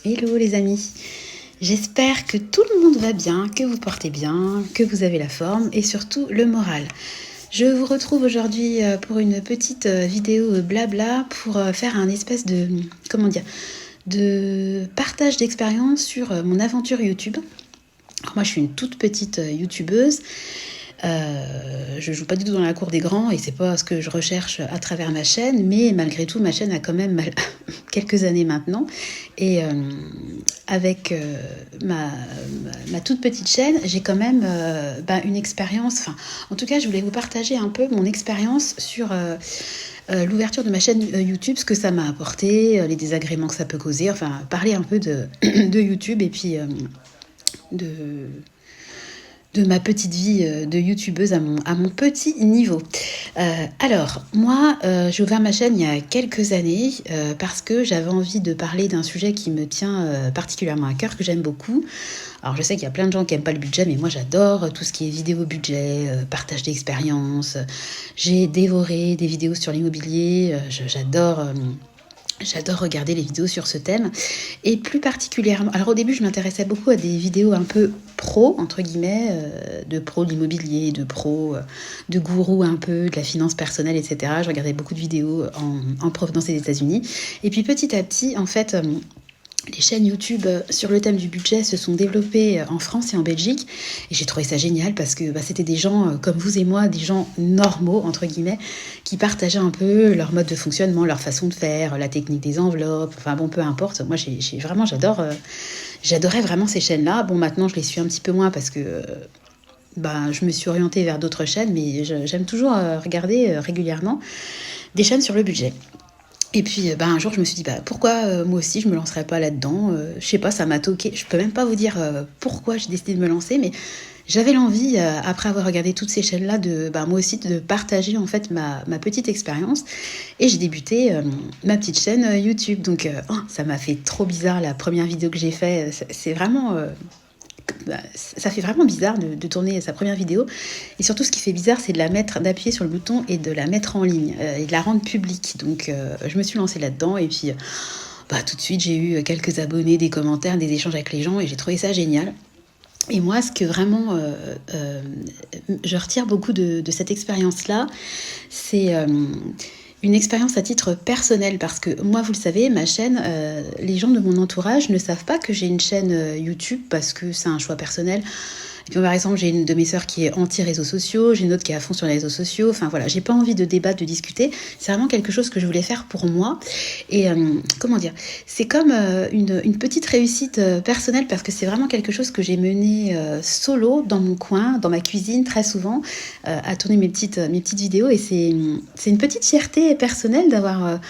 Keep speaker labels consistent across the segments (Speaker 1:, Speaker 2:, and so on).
Speaker 1: Hello les amis, j'espère que tout le monde va bien, que vous portez bien, que vous avez la forme et surtout le moral. Je vous retrouve aujourd'hui pour une petite vidéo blabla pour faire un espèce de, de partage d'expérience sur mon aventure YouTube. Alors moi je suis une toute petite youtubeuse. Je joue pas du tout dans la cour des grands et c'est pas ce que je recherche à travers ma chaîne, mais malgré tout ma chaîne a quand même quelques années maintenant et avec ma toute petite chaîne j'ai quand même une expérience, en tout cas je voulais vous partager un peu mon expérience sur l'ouverture de ma chaîne YouTube, ce que ça m'a apporté, les désagréments que ça peut causer, enfin parler un peu de YouTube et puis de ma petite vie de youtubeuse à mon petit niveau. Alors, moi, j'ai ouvert ma chaîne il y a quelques années parce que j'avais envie de parler d'un sujet qui me tient particulièrement à cœur, que j'aime beaucoup. Alors, je sais qu'il y a plein de gens qui n'aiment pas le budget, mais moi, j'adore tout ce qui est vidéo budget, partage d'expérience. J'ai dévoré des vidéos sur l'immobilier. J'adore regarder les vidéos sur ce thème et plus particulièrement, alors au début je m'intéressais beaucoup à des vidéos un peu pro, entre guillemets, de pro de l'immobilier, de pro, de gourou un peu, de la finance personnelle, etc. Je regardais beaucoup de vidéos en provenance des États-Unis et puis petit à petit, en fait, les chaînes YouTube sur le thème du budget se sont développées en France et en Belgique et j'ai trouvé ça génial parce que c'était des gens comme vous et moi, des gens normaux entre guillemets, qui partageaient un peu leur mode de fonctionnement, leur façon de faire, la technique des enveloppes, enfin bon, peu importe. Moi j'adorais vraiment ces chaînes-là. Bon, maintenant je les suis un petit peu moins parce que je me suis orientée vers d'autres chaînes, mais j'aime toujours regarder régulièrement des chaînes sur le budget. Et puis un jour je me suis dit pourquoi moi aussi je me lancerais pas là-dedans, je sais pas, ça m'a toqué, je peux même pas vous dire pourquoi j'ai décidé de me lancer, mais j'avais l'envie après avoir regardé toutes ces chaînes là de moi aussi de partager en fait ma petite expérience et j'ai débuté ma petite chaîne YouTube. Donc ça m'a fait trop bizarre la première vidéo que j'ai fait, c'est vraiment ça fait vraiment bizarre de tourner sa première vidéo. Et surtout, ce qui fait bizarre, c'est d'appuyer sur le bouton et de la mettre en ligne et de la rendre publique. Donc, je me suis lancée là-dedans et puis tout de suite, j'ai eu quelques abonnés, des commentaires, des échanges avec les gens et j'ai trouvé ça génial. Et moi, ce que vraiment je retire beaucoup de cette expérience-là, c'est une expérience à titre personnel, parce que moi, vous le savez, ma chaîne, les gens de mon entourage ne savent pas que j'ai une chaîne YouTube parce que c'est un choix personnel. Et puis, par exemple, j'ai une de mes sœurs qui est anti-réseaux sociaux, j'ai une autre qui est à fond sur les réseaux sociaux. Enfin voilà, j'ai pas envie de débattre, de discuter. C'est vraiment quelque chose que je voulais faire pour moi. Et c'est comme une petite réussite personnelle, parce que c'est vraiment quelque chose que j'ai mené solo dans mon coin, dans ma cuisine très souvent, à tourner mes petites vidéos. Et c'est une petite fierté personnelle d'avoir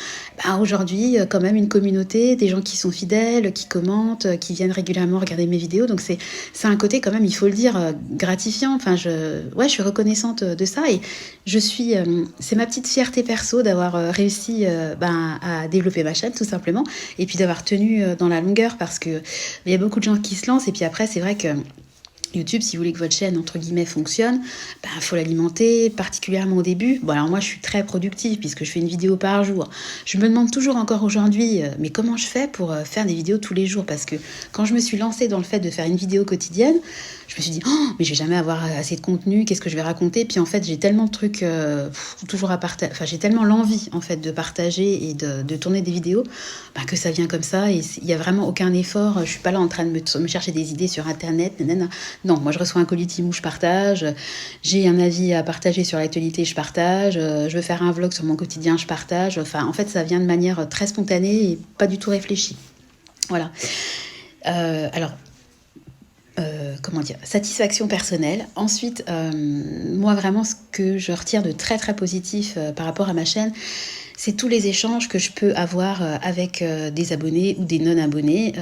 Speaker 1: aujourd'hui quand même une communauté, des gens qui sont fidèles, qui commentent, qui viennent régulièrement regarder mes vidéos. Donc c'est un côté quand même, il faut le dire, gratifiant. Enfin, je suis reconnaissante de ça et c'est ma petite fierté perso d'avoir réussi à développer ma chaîne tout simplement et puis d'avoir tenu dans la longueur, parce que il y a beaucoup de gens qui se lancent et puis après c'est vrai que YouTube, si vous voulez que votre chaîne, entre guillemets, fonctionne, faut l'alimenter, particulièrement au début. Bon, alors moi, je suis très productive puisque je fais une vidéo par jour. Je me demande toujours encore aujourd'hui, mais comment je fais pour faire des vidéos tous les jours? Parce que quand je me suis lancée dans le fait de faire une vidéo quotidienne, je me suis dit, mais je vais jamais avoir assez de contenu, qu'est-ce que je vais raconter? Puis en fait, j'ai tellement de trucs toujours à partager, enfin, j'ai tellement l'envie, en fait, de partager et de tourner des vidéos, que ça vient comme ça et il n'y a vraiment aucun effort. Je suis pas là en train de me chercher des idées sur Internet, nanana. Non, moi je reçois un colis Temu, je partage, j'ai un avis à partager sur l'actualité, je partage, je veux faire un vlog sur mon quotidien, je partage. Enfin, en fait, ça vient de manière très spontanée et pas du tout réfléchie. Voilà. Satisfaction personnelle. Ensuite, moi vraiment, ce que je retire de très très positif par rapport à ma chaîne, c'est tous les échanges que je peux avoir avec des abonnés ou des non-abonnés.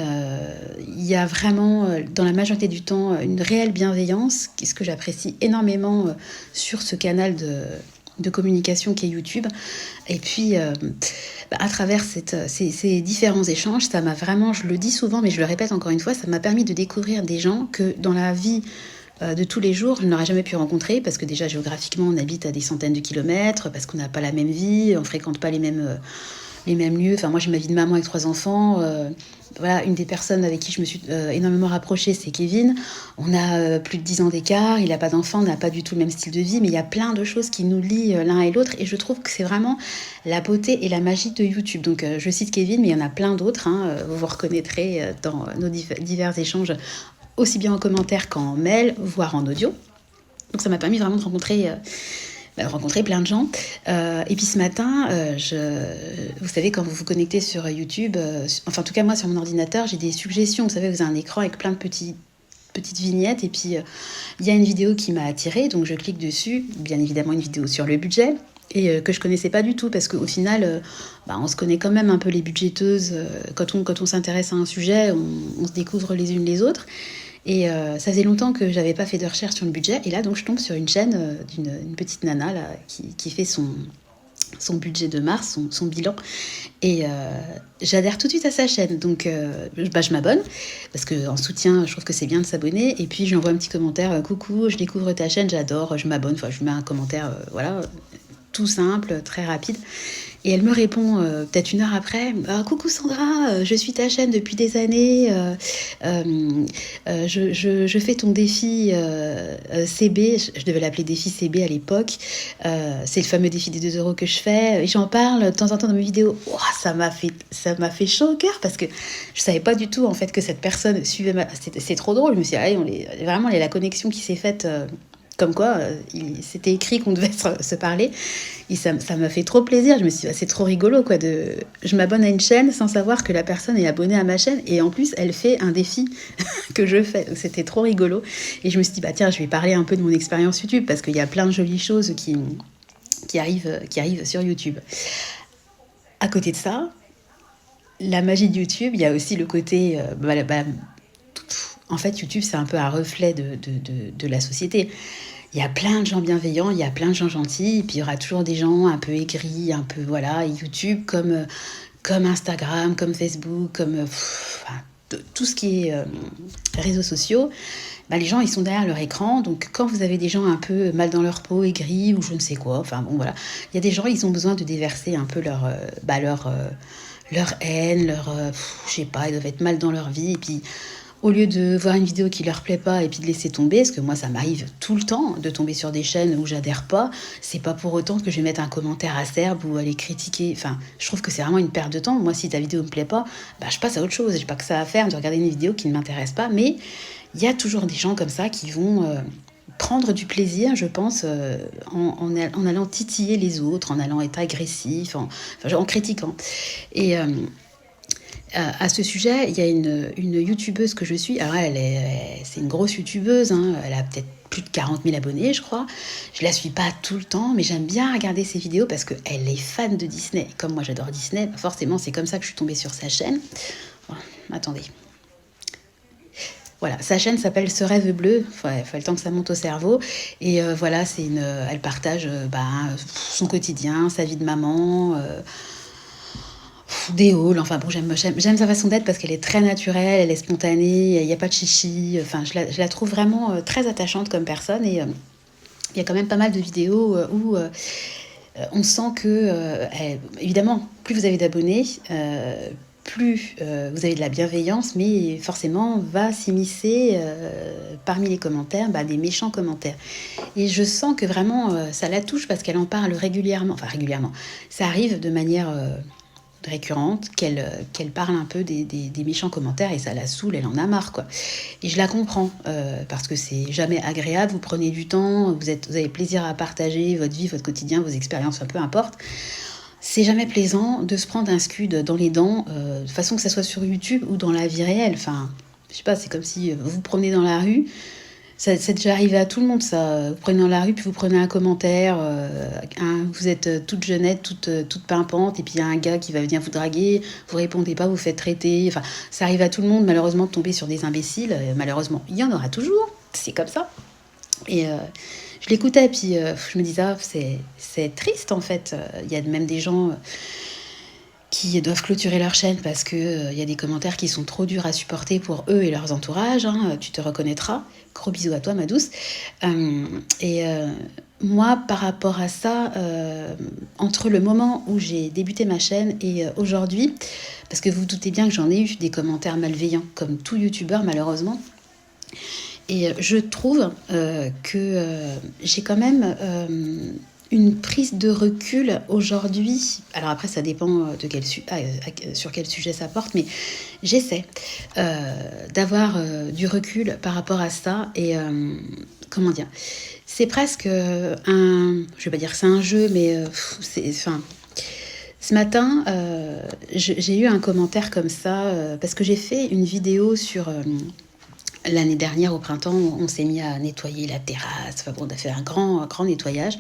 Speaker 1: Il y a vraiment, dans la majorité du temps, une réelle bienveillance, ce que j'apprécie énormément sur ce canal de communication qui est YouTube. Et puis, à travers ces différents échanges, ça m'a vraiment, je le dis souvent, mais je le répète encore une fois, ça m'a permis de découvrir des gens que dans la vie de tous les jours, je n'aurais jamais pu rencontrer, parce que déjà géographiquement on habite à des centaines de kilomètres, parce qu'on n'a pas la même vie, on fréquente pas les mêmes les mêmes lieux. Enfin, moi, j'ai ma vie de maman avec 3 enfants. Voilà, une des personnes avec qui je me suis énormément rapprochée, c'est Kevin. On a plus de 10 ans d'écart, il n'a pas d'enfant, on n'a pas du tout le même style de vie, mais il y a plein de choses qui nous lient l'un et l'autre, et je trouve que c'est vraiment la beauté et la magie de YouTube. Donc je cite Kevin, mais il y en a plein d'autres, hein, vous vous reconnaîtrez dans nos divers échanges, aussi bien en commentaire qu'en mail, voire en audio. Donc ça m'a permis vraiment de rencontrer plein de gens. Et puis ce matin, vous savez, quand vous vous connectez sur YouTube, enfin en tout cas moi sur mon ordinateur, j'ai des suggestions. Vous savez, vous avez un écran avec plein de petites vignettes, et puis il y a une vidéo qui m'a attirée, donc je clique dessus, bien évidemment une vidéo sur le budget, et que je connaissais pas du tout, parce qu'au final, on se connaît quand même un peu les budgéteuses. Quand on s'intéresse à un sujet, on se découvre les unes les autres. Et ça faisait longtemps que j'avais pas fait de recherche sur le budget. Et là, donc, je tombe sur une chaîne d'une petite nana là, qui fait son budget de mars, son bilan. Et j'adhère tout de suite à sa chaîne. Donc, je m'abonne, parce qu'en soutien, je trouve que c'est bien de s'abonner. Et puis, je lui envoie un petit commentaire. Coucou, je découvre ta chaîne, j'adore, je m'abonne. Enfin, je lui mets un commentaire, voilà, tout simple, très rapide. Et elle me répond peut-être une heure après, coucou Sandra, je suis ta chaîne depuis des années, je fais ton défi CB, je devais l'appeler défi CB à l'époque, c'est le fameux défi des 2 € que je fais, et j'en parle de temps en temps dans mes vidéos. Oh, ça m'a fait chaud au cœur, parce que je savais pas du tout en fait que cette personne suivait c'est trop drôle. Je me suis dit, vraiment, il y a la connexion qui s'est faite. Comme quoi, c'était écrit qu'on devait se parler. Et ça m'a fait trop plaisir. Je me suis dit, c'est trop rigolo, quoi. Je m'abonne à une chaîne sans savoir que la personne est abonnée à ma chaîne. Et en plus, elle fait un défi que je fais. Donc, c'était trop rigolo. Et je me suis dit, tiens, je vais parler un peu de mon expérience YouTube, parce qu'il y a plein de jolies choses qui arrivent sur YouTube. À côté de ça, la magie de YouTube, il y a aussi le côté... en fait, YouTube, c'est un peu un reflet de la société. Il y a plein de gens bienveillants, il y a plein de gens gentils, et puis il y aura toujours des gens un peu aigris, un peu, voilà. YouTube, comme Instagram, comme Facebook, comme tout ce qui est réseaux sociaux, les gens, ils sont derrière leur écran. Donc, quand vous avez des gens un peu mal dans leur peau, aigris, ou je ne sais quoi, enfin bon, voilà. Il y a des gens, ils ont besoin de déverser un peu leur haine, je sais pas, ils doivent être mal dans leur vie, et puis... Au lieu de voir une vidéo qui leur plaît pas et puis de laisser tomber, parce que moi ça m'arrive tout le temps de tomber sur des chaînes où j'adhère pas, c'est pas pour autant que je vais mettre un commentaire acerbe ou aller critiquer. Enfin, je trouve que c'est vraiment une perte de temps. Moi, si ta vidéo me plaît pas, je passe à autre chose. J'ai pas que ça à faire de regarder une vidéo qui ne m'intéresse pas. Mais il y a toujours des gens comme ça qui vont prendre du plaisir, je pense, en allant titiller les autres, en allant être agressif, en critiquant. Et à ce sujet, il y a une youtubeuse que je suis. Alors c'est une grosse youtubeuse, hein, elle a peut-être plus de 40 000 abonnés, je crois. Je la suis pas tout le temps, mais j'aime bien regarder ses vidéos parce qu'elle est fan de Disney. Et comme moi j'adore Disney, forcément c'est comme ça que je suis tombée sur sa chaîne. Bon, attendez. Voilà, sa chaîne s'appelle Ce rêve bleu. Il faut le temps que ça monte au cerveau. Et voilà, elle partage son quotidien, sa vie de maman, des hauls, enfin bon, j'aime sa façon d'être parce qu'elle est très naturelle, elle est spontanée, il n'y a pas de chichi, enfin je la trouve vraiment très attachante comme personne. Et il y a quand même pas mal de vidéos où on sent que, évidemment, plus vous avez d'abonnés, plus vous avez de la bienveillance, mais forcément va s'immiscer parmi les commentaires des méchants commentaires. Et je sens que vraiment ça la touche parce qu'elle en parle régulièrement, ça arrive de manière... récurrente, qu'elle parle un peu des méchants commentaires, et ça la saoule, elle en a marre, quoi. Et je la comprends, parce que c'est jamais agréable, vous prenez du temps, vous avez plaisir à partager votre vie, votre quotidien, vos expériences, peu importe. C'est jamais plaisant de se prendre un scud dans les dents, de façon que ça soit sur YouTube ou dans la vie réelle. Enfin, je sais pas, c'est comme si vous vous promenez dans la rue. C'est déjà arrivé à tout le monde, ça. Vous prenez dans la rue, puis vous prenez un commentaire, vous êtes toute jeunette, toute pimpante, et puis il y a un gars qui va venir vous draguer, vous répondez pas, vous faites traiter. Enfin, ça arrive à tout le monde, malheureusement, de tomber sur des imbéciles. Malheureusement, il y en aura toujours, c'est comme ça. Et je l'écoutais, puis je me disais, c'est triste, en fait. Il y a même des gens... qui doivent clôturer leur chaîne parce que y a des commentaires qui sont trop durs à supporter pour eux et leurs entourages, hein, tu te reconnaîtras. Gros bisous à toi, ma douce. Et moi, par rapport à ça, entre le moment où j'ai débuté ma chaîne et aujourd'hui, parce que vous vous doutez bien que j'en ai eu des commentaires malveillants, comme tout youtubeur malheureusement, et je trouve que j'ai quand même une prise de recul aujourd'hui. Alors après, ça dépend de sur quel sujet ça porte, mais j'essaie d'avoir du recul par rapport à ça. Et comment dire, c'est presque je vais pas dire que c'est un jeu, mais ce matin, j'ai eu un commentaire comme ça, parce que j'ai fait une vidéo sur... l'année dernière, au printemps, on s'est mis à nettoyer la terrasse. Enfin bon, on a fait un grand nettoyage.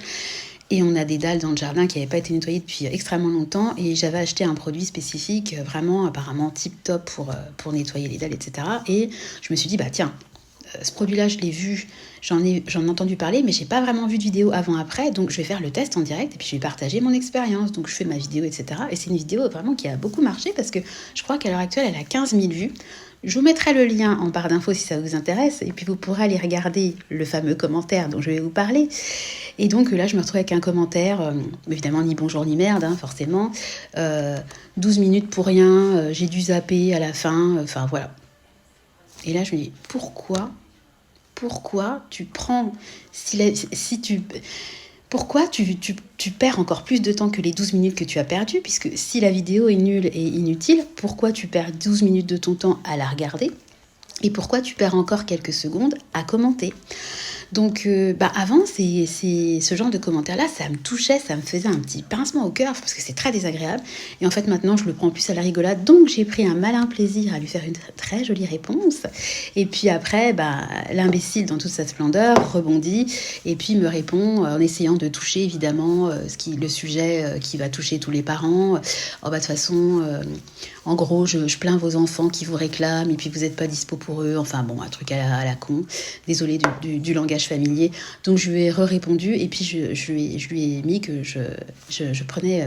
Speaker 1: Et on a des dalles dans le jardin qui n'avaient pas été nettoyées depuis extrêmement longtemps. Et j'avais acheté un produit spécifique, vraiment apparemment tip-top pour nettoyer les dalles, etc. Et je me suis dit, bah tiens, ce produit-là, je l'ai vu, j'en ai entendu parler, mais j'ai pas vraiment vu de vidéo avant-après. Donc je vais faire le test en direct et puis je vais partager mon expérience. Donc je fais ma vidéo, etc. Et c'est une vidéo vraiment qui a beaucoup marché parce que je crois qu'à l'heure actuelle, elle a 15 000 vues. Je vous mettrai le lien en barre d'infos si ça vous intéresse. Et puis vous pourrez aller regarder le fameux commentaire dont je vais vous parler. Et donc là, je me retrouve avec un commentaire, évidemment ni bonjour ni merde, hein, forcément. 12 minutes pour rien, j'ai dû zapper à la fin, enfin voilà. Et là, je me dis, pourquoi tu prends... Pourquoi tu perds encore plus de temps que les 12 minutes que tu as perdues, puisque si la vidéo est nulle et inutile, pourquoi tu perds 12 minutes de ton temps à la regarder et pourquoi tu perds encore quelques secondes à commenter? Donc avant, c'est ce genre de commentaires-là, ça me touchait, ça me faisait un petit pincement au cœur parce que c'est très désagréable. Et en fait, maintenant, je le prends plus à la rigolade. Donc, j'ai pris un malin plaisir à lui faire une très jolie réponse. Et puis après, l'imbécile dans toute sa splendeur rebondit et puis me répond en essayant de toucher évidemment le sujet qui va toucher tous les parents. De toute façon, en gros, je plains vos enfants qui vous réclament et puis vous n'êtes pas dispo pour eux. Enfin bon, un truc à la con. Désolée du langage familier. Donc je lui ai répondu et puis je lui ai mis que je prenais...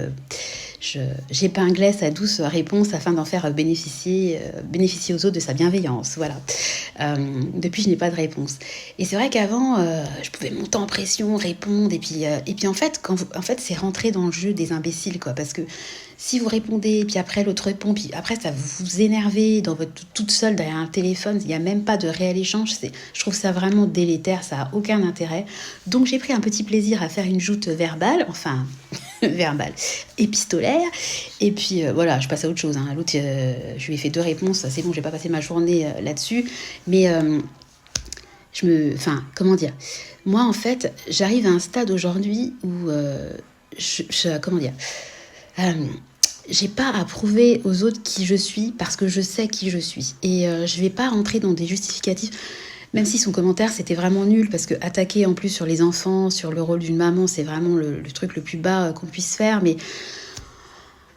Speaker 1: j'épinglais sa douce réponse afin d'en faire bénéficier aux autres de sa bienveillance. Voilà. Depuis, je n'ai pas de réponse. Et c'est vrai qu'avant, je pouvais monter en pression, répondre, et puis en fait, c'est rentrer dans le jeu des imbéciles, quoi, parce que si vous répondez, puis après l'autre répond, puis après ça vous énervez toute seule derrière un téléphone, il n'y a même pas de réel échange, je trouve ça vraiment délétère, ça n'a aucun intérêt. Donc j'ai pris un petit plaisir à faire une joute verbale, enfin verbale, épistolaire, et puis voilà, je passe à autre chose. Hein. L'autre, je lui ai fait 2 réponses, c'est bon, j'ai pas passé ma journée là-dessus, mais comment dire, moi en fait, j'arrive à un stade aujourd'hui où j'ai pas à prouver aux autres qui je suis parce que je sais qui je suis. Et je vais pas rentrer dans des justificatifs, même si son commentaire c'était vraiment nul, parce que attaquer en plus sur les enfants, sur le rôle d'une maman, c'est vraiment le truc le plus bas qu'on puisse faire. Mais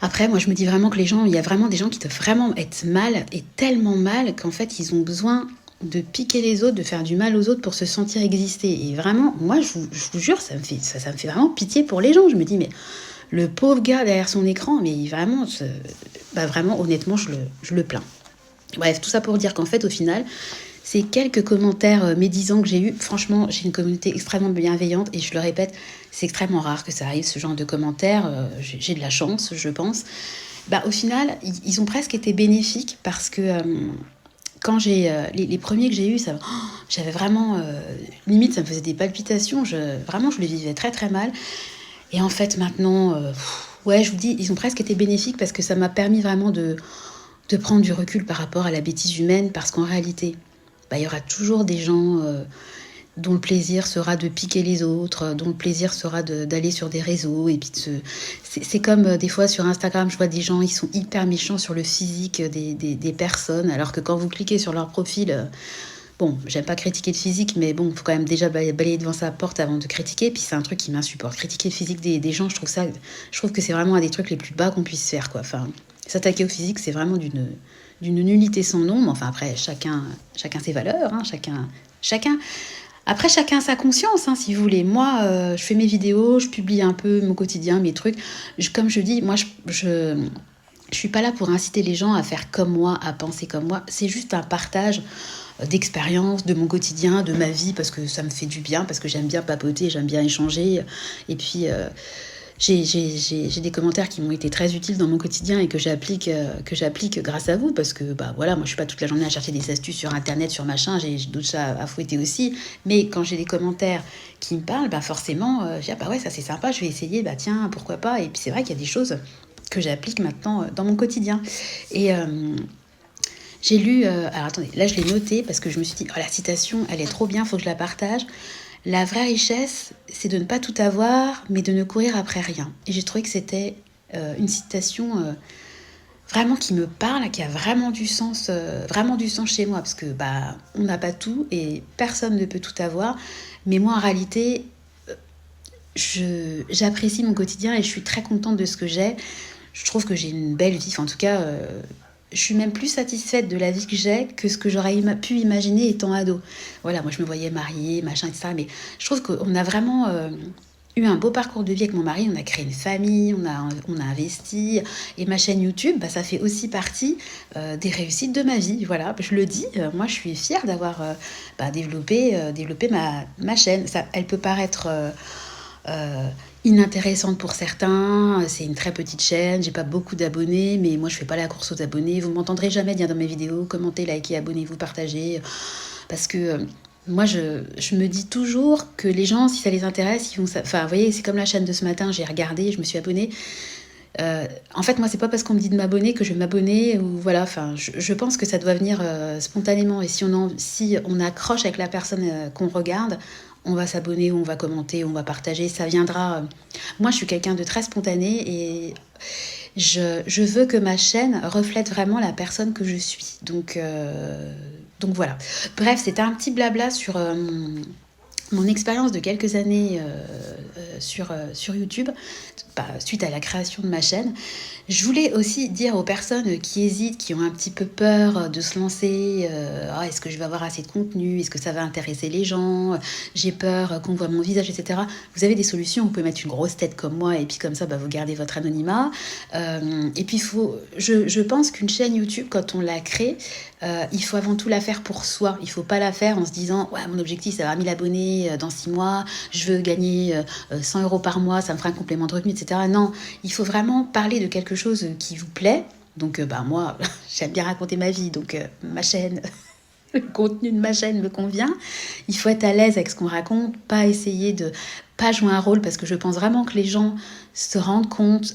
Speaker 1: après, moi je me dis vraiment que il y a vraiment des gens qui doivent vraiment être mal, et tellement mal qu'en fait ils ont besoin de piquer les autres, de faire du mal aux autres pour se sentir exister. Et vraiment, moi je vous jure, ça me fait vraiment pitié pour les gens. Je me dis, mais le pauvre gars derrière son écran, mais vraiment, vraiment, honnêtement, je le plains. Bref, tout ça pour dire qu'en fait, au final, ces quelques commentaires médisants que j'ai eus, franchement, j'ai une communauté extrêmement bienveillante et je le répète, c'est extrêmement rare que ça arrive, ce genre de commentaires. J'ai de la chance, je pense. Au final, ils ont presque été bénéfiques parce que quand j'ai les premiers que j'ai eus, j'avais vraiment... limite, ça me faisait des palpitations. Vraiment, je le vivais très, très mal. Et en fait, maintenant, je vous dis, ils ont presque été bénéfiques parce que ça m'a permis vraiment de prendre du recul par rapport à la bêtise humaine, parce qu'en réalité, il y aura toujours des gens dont le plaisir sera de piquer les autres, dont le plaisir sera d'aller sur des réseaux. Et puis c'est comme des fois sur Instagram, je vois des gens, ils sont hyper méchants sur le physique des personnes, alors que quand vous cliquez sur leur profil... Bon, j'aime pas critiquer le physique, mais bon, faut quand même déjà balayer devant sa porte avant de critiquer. Puis c'est un truc qui m'insupporte. Critiquer le physique des gens, je trouve que c'est vraiment un des trucs les plus bas qu'on puisse faire, quoi. Enfin, s'attaquer au physique, c'est vraiment d'une nullité sans nom. Mais enfin, après, chacun ses valeurs, hein, Après, chacun a sa conscience, hein, si vous voulez. Moi, je fais mes vidéos, je publie un peu mon quotidien, mes trucs. Comme je dis, moi, Je suis pas là pour inciter les gens à faire comme moi, à penser comme moi. C'est juste un partage d'expérience, de mon quotidien, de ma vie, parce que ça me fait du bien, parce que j'aime bien papoter, j'aime bien échanger. Et puis, j'ai des commentaires qui m'ont été très utiles dans mon quotidien et que j'applique grâce à vous, parce que bah voilà, moi je suis pas toute la journée à chercher des astuces sur internet, sur machin, j'ai d'autres chats à fouetter aussi. Mais quand j'ai des commentaires qui me parlent, bah forcément, je dis ah bah ouais, ça c'est sympa, je vais essayer, bah tiens, pourquoi pas. Et puis c'est vrai qu'il y a des choses que j'applique maintenant dans mon quotidien. Et j'ai lu, alors attendez, là je l'ai noté parce que je me suis dit, oh la citation, elle est trop bien, faut que je la partage. La vraie richesse, c'est de ne pas tout avoir, mais de ne courir après rien. Et j'ai trouvé que c'était une citation vraiment qui me parle, qui a vraiment du sens chez moi, parce que bah on n'a pas tout et personne ne peut tout avoir. Mais moi en réalité, j'apprécie mon quotidien et je suis très contente de ce que j'ai. Je trouve que j'ai une belle vie, enfin, en tout cas, je suis même plus satisfaite de la vie que j'ai que ce que j'aurais pu imaginer étant ado. Voilà, moi je me voyais mariée, machin, etc. Mais je trouve qu'on a vraiment eu un beau parcours de vie avec mon mari. On a créé une famille, on a investi. Et ma chaîne YouTube, bah, ça fait aussi partie des réussites de ma vie. Voilà, je le dis, moi je suis fière d'avoir développé ma chaîne. Ça, elle peut paraître euh, inintéressante pour certains. C'est une très petite chaîne, j'ai pas beaucoup d'abonnés, mais moi je fais pas la course aux abonnés. Vous m'entendrez jamais dire dans mes vidéos, commentez, likez, abonnez-vous, partagez, parce que moi je me dis toujours que les gens, si ça les intéresse, ils vont ça. Enfin, vous voyez, c'est comme la chaîne de ce matin, j'ai regardé, je me suis abonnée. En fait, moi, c'est pas parce qu'on me dit de m'abonner que je vais m'abonner ou voilà. Enfin, je pense que ça doit venir spontanément. Et si on accroche avec la personne qu'on regarde, on va s'abonner, on va commenter, on va partager. Ça viendra. Moi, je suis quelqu'un de très spontané et je veux que ma chaîne reflète vraiment la personne que je suis. Donc voilà. Bref, c'était un petit blabla sur mon expérience de quelques années sur YouTube, suite à la création de ma chaîne. Je voulais aussi dire aux personnes qui hésitent, qui ont un petit peu peur de se lancer, est-ce que je vais avoir assez de contenu, est-ce que ça va intéresser les gens, j'ai peur qu'on voit mon visage, etc. Vous avez des solutions, vous pouvez mettre une grosse tête comme moi et puis comme ça vous gardez votre anonymat. Et puis je pense qu'une chaîne YouTube, quand on la crée, il faut avant tout la faire pour soi. Il ne faut pas la faire en se disant ouais, mon objectif c'est avoir 1000 abonnés dans 6 mois, je veux gagner 100 euros par mois, ça me fera un complément de revenu, etc. Non, il faut vraiment parler de quelque chose qui vous plaît. Donc moi, j'aime bien raconter ma vie, donc ma chaîne, le contenu de ma chaîne me convient. Il faut être à l'aise avec ce qu'on raconte, pas essayer de pas jouer un rôle, parce que je pense vraiment que les gens se rendent compte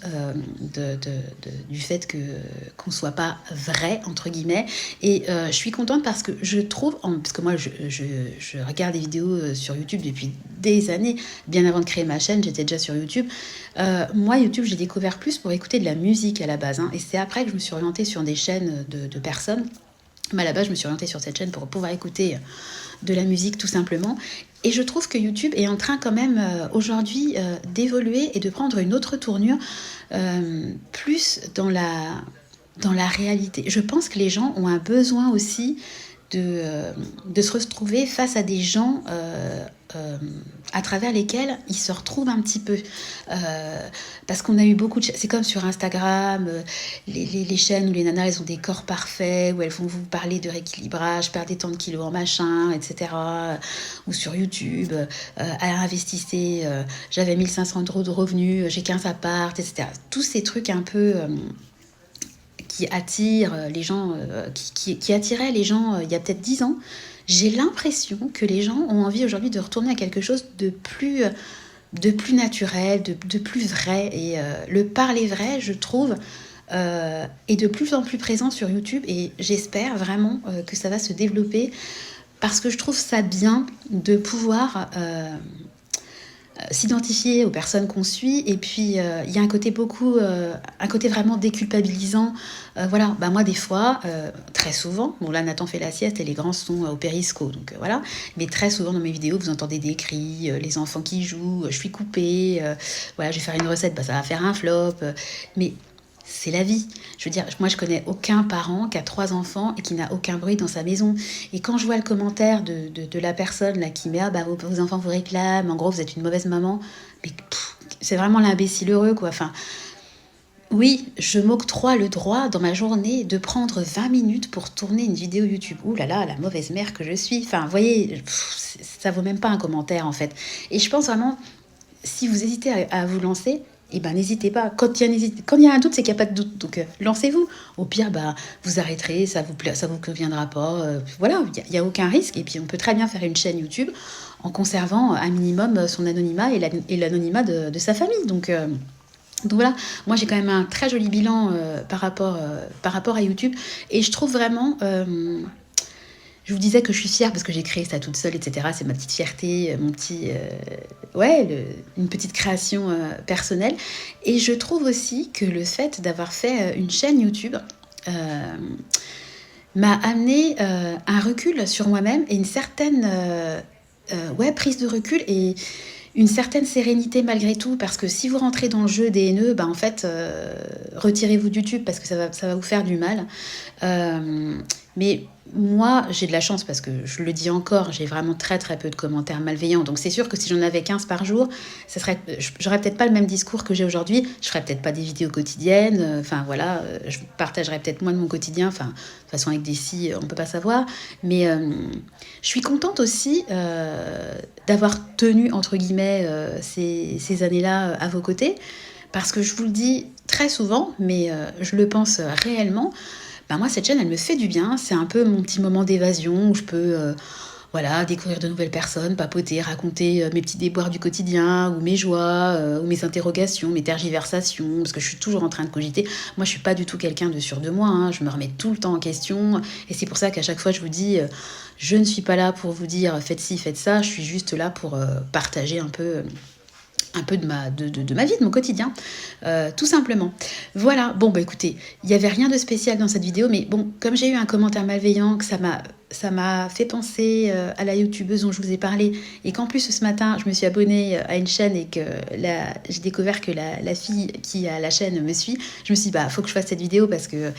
Speaker 1: du fait qu'on soit pas vrai, entre guillemets. Et je suis contente parce que je trouve, parce que moi je regarde des vidéos sur YouTube depuis des années, bien avant de créer ma chaîne, j'étais déjà sur YouTube. Moi, YouTube, j'ai découvert plus pour écouter de la musique à la base, hein, et c'est après que je me suis orientée sur des chaînes de personnes. Mais à la base, je me suis orientée sur cette chaîne pour pouvoir écouter de la musique tout simplement. Et je trouve que YouTube est en train quand même aujourd'hui d'évoluer et de prendre une autre tournure, plus dans la réalité. Je pense que les gens ont un besoin aussi de se retrouver face à des gens à travers lesquels ils se retrouvent un petit peu. Parce qu'on a eu beaucoup de... C'est comme sur Instagram, les chaînes où les nanas, elles ont des corps parfaits, où elles vont vous parler de rééquilibrage, perdez tant de kilos en machin, etc. Ou sur YouTube, investissez, j'avais 1500 € de revenus, j'ai 15 apparts, etc. Tous ces trucs un peu... qui attirent les gens, qui attiraient les gens il y a peut-être 10 ans, j'ai l'impression que les gens ont envie aujourd'hui de retourner à quelque chose de plus naturel, de plus vrai. Et le parler vrai, je trouve, est de plus en plus présent sur YouTube. Et j'espère vraiment que ça va se développer, parce que je trouve ça bien de pouvoir... s'identifier aux personnes qu'on suit, et puis il y a un côté vraiment déculpabilisant. Voilà, moi des fois, très souvent, bon là Nathan fait la sieste et les grands sont au périsco, donc voilà, mais très souvent dans mes vidéos vous entendez des cris, les enfants qui jouent, je suis coupée, voilà, je vais faire une recette, ça va faire un flop, mais c'est la vie. Je veux dire, moi je connais aucun parent qui a 3 enfants et qui n'a aucun bruit dans sa maison. Et quand je vois le commentaire de la personne là qui met vos enfants vous réclament, en gros vous êtes une mauvaise maman, mais c'est vraiment l'imbécile heureux quoi. Enfin, Oui, je m'octroie le droit dans ma journée de prendre 20 minutes pour tourner une vidéo YouTube. Ouh là là, la mauvaise mère que je suis. Enfin, vous voyez, ça vaut même pas un commentaire en fait. Et je pense vraiment, si vous hésitez à vous lancer, eh ben, n'hésitez pas. Quand il y a un doute, c'est qu'il n'y a pas de doute. Donc, lancez-vous. Au pire, bah, vous arrêterez, ça vous conviendra pas. Voilà, il y a aucun risque. Et puis, on peut très bien faire une chaîne YouTube en conservant un minimum son anonymat et l'anonymat de sa famille. Donc voilà, moi j'ai quand même un très joli bilan par rapport à YouTube. Et je trouve vraiment, je vous disais que je suis fière parce que j'ai créé ça toute seule, etc. C'est ma petite fierté, mon petit, une petite création personnelle. Et je trouve aussi que le fait d'avoir fait une chaîne YouTube m'a amené un recul sur moi-même et une certaine prise de recul et une certaine sérénité malgré tout, parce que si vous rentrez dans le jeu des haineux, bah en fait, retirez-vous de YouTube parce que ça va vous faire du mal. Mais moi, j'ai de la chance parce que je le dis encore, j'ai vraiment très très peu de commentaires malveillants. Donc c'est sûr que si j'en avais 15 par jour, j'aurais peut-être pas le même discours que j'ai aujourd'hui. Je ferais peut-être pas des vidéos quotidiennes. Enfin voilà, je partagerais peut-être moins de mon quotidien. Enfin, de toute façon avec des si, on peut pas savoir. Mais je suis contente aussi d'avoir tenu entre guillemets ces années-là à vos côtés, parce que je vous le dis très souvent, mais je le pense réellement. Ben moi, cette chaîne, elle me fait du bien. C'est un peu mon petit moment d'évasion où je peux voilà, découvrir de nouvelles personnes, papoter, raconter mes petits déboires du quotidien, ou mes joies, ou mes interrogations, mes tergiversations, parce que je suis toujours en train de cogiter. Moi, je suis pas du tout quelqu'un de sûr de moi, hein. Je me remets tout le temps en question. Et c'est pour ça qu'à chaque fois, je vous dis, je ne suis pas là pour vous dire faites ci, faites ça. Je suis juste là pour partager un peu de ma vie, de mon quotidien, tout simplement. Voilà, bon bah écoutez, il n'y avait rien de spécial dans cette vidéo, mais bon, comme j'ai eu un commentaire malveillant, que ça m'a fait penser à la youtubeuse dont je vous ai parlé, et qu'en plus ce matin, je me suis abonnée à une chaîne et que j'ai découvert que la fille qui a la chaîne me suit, je me suis dit, bah, faut que je fasse cette vidéo parce que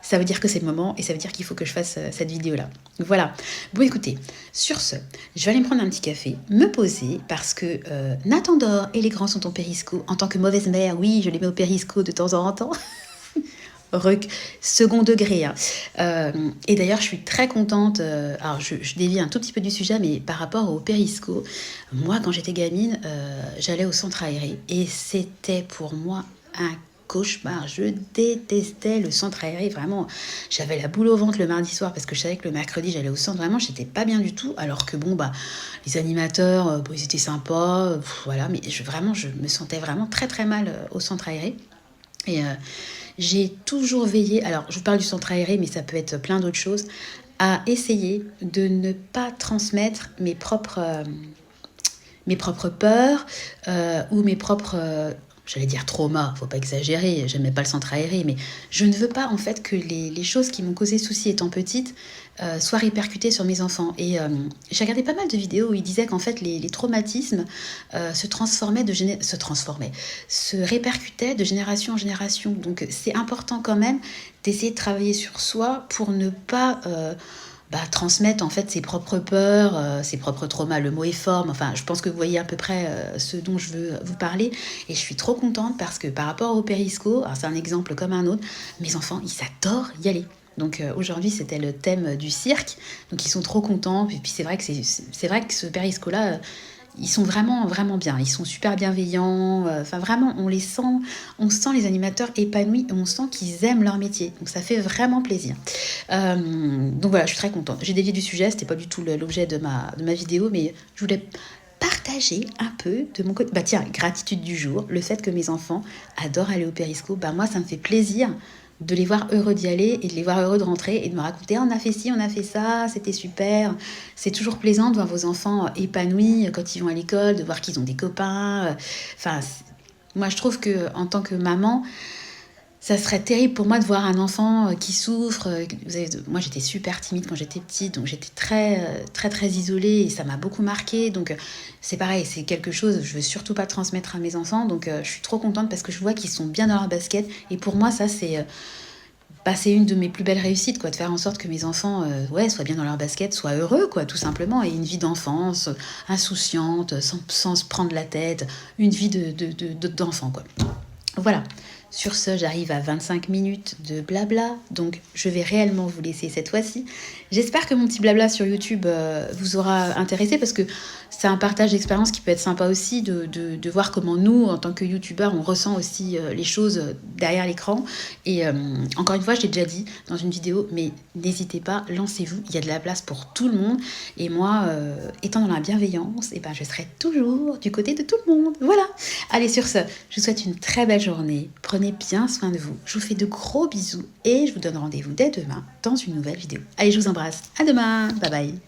Speaker 1: ça veut dire que c'est le moment et ça veut dire qu'il faut que je fasse cette vidéo-là. Voilà. Bon, écoutez, sur ce, je vais aller me prendre un petit café, me poser, parce que Nathan dort et les grands sont au périsco. En tant que mauvaise mère, oui, je les mets au périsco de temps en temps. Second degré. Hein. Et d'ailleurs, je suis très contente. Alors, je dévie un tout petit peu du sujet, mais par rapport au périsco, moi, quand j'étais gamine, j'allais au centre aéré et c'était pour moi un cauchemar. Je détestais le centre aéré, vraiment. J'avais la boule au ventre le mardi soir parce que je savais que le mercredi j'allais au centre. Vraiment, j'étais pas bien du tout. Alors que bon, bah, les animateurs, bon, ils étaient sympas, voilà. Mais je me sentais vraiment très très mal au centre aéré. Et j'ai toujours veillé. Alors, je vous parle du centre aéré, mais ça peut être plein d'autres choses. À essayer de ne pas transmettre mes propres peurs ou mes propres j'allais dire trauma, faut pas exagérer, j'aimais pas le centre aéré, mais je ne veux pas en fait que les choses qui m'ont causé souci étant petite soient répercutées sur mes enfants. Et j'ai regardé pas mal de vidéos où ils disaient qu'en fait les traumatismes se répercutaient de génération en génération. Donc c'est important quand même d'essayer de travailler sur soi pour ne pas transmettre en fait ses propres peurs, ses propres traumas. Le mot est fort, mais enfin, je pense que vous voyez à peu près ce dont je veux vous parler. Et je suis trop contente parce que par rapport au périsco, alors c'est un exemple comme un autre, mes enfants, ils adorent y aller. Donc aujourd'hui, c'était le thème du cirque. Donc ils sont trop contents. Et puis c'est vrai que c'est vrai que ce périsco-là, ils sont vraiment, vraiment bien. Ils sont super bienveillants. Enfin, vraiment, on sent les animateurs épanouis et on sent qu'ils aiment leur métier. Donc, ça fait vraiment plaisir. Donc, voilà, je suis très contente. J'ai dévié du sujet. C'était pas du tout l'objet de ma vidéo, mais je voulais partager un peu de mon côté. Bah, tiens, gratitude du jour. Le fait que mes enfants adorent aller au périsco. Bah, moi, ça me fait plaisir de les voir heureux d'y aller et de les voir heureux de rentrer et de me raconter on a fait ci, on a fait ça, c'était super. C'est toujours plaisant de voir vos enfants épanouis quand ils vont à l'école, de voir qu'ils ont des copains. Enfin, moi je trouve que en tant que maman, ça serait terrible pour moi de voir un enfant qui souffre. Moi, j'étais super timide quand j'étais petite, donc j'étais très, très, très isolée et ça m'a beaucoup marquée. Donc, c'est pareil, c'est quelque chose que je veux surtout pas transmettre à mes enfants. Donc, je suis trop contente parce que je vois qu'ils sont bien dans leur basket. Et pour moi, ça, c'est une de mes plus belles réussites, quoi, de faire en sorte que mes enfants soient bien dans leur basket, soient heureux, quoi, tout simplement, et une vie d'enfance insouciante, sans se prendre la tête, une vie d'enfant, quoi. Voilà. Sur ce, j'arrive à 25 minutes de blabla, donc je vais réellement vous laisser cette fois-ci. J'espère que mon petit blabla sur YouTube vous aura intéressé parce que c'est un partage d'expérience qui peut être sympa aussi de voir comment nous, en tant que youtubeurs, on ressent aussi les choses derrière l'écran. Et encore une fois, je l'ai déjà dit dans une vidéo, mais n'hésitez pas, lancez-vous, il y a de la place pour tout le monde. Et moi, étant dans la bienveillance, eh ben, je serai toujours du côté de tout le monde. Voilà. Allez, sur ce, je vous souhaite une très belle journée. Prenez bien soin de vous. Je vous fais de gros bisous et je vous donne rendez-vous dès demain dans une nouvelle vidéo. Allez, je vous embrasse. À demain. Bye bye.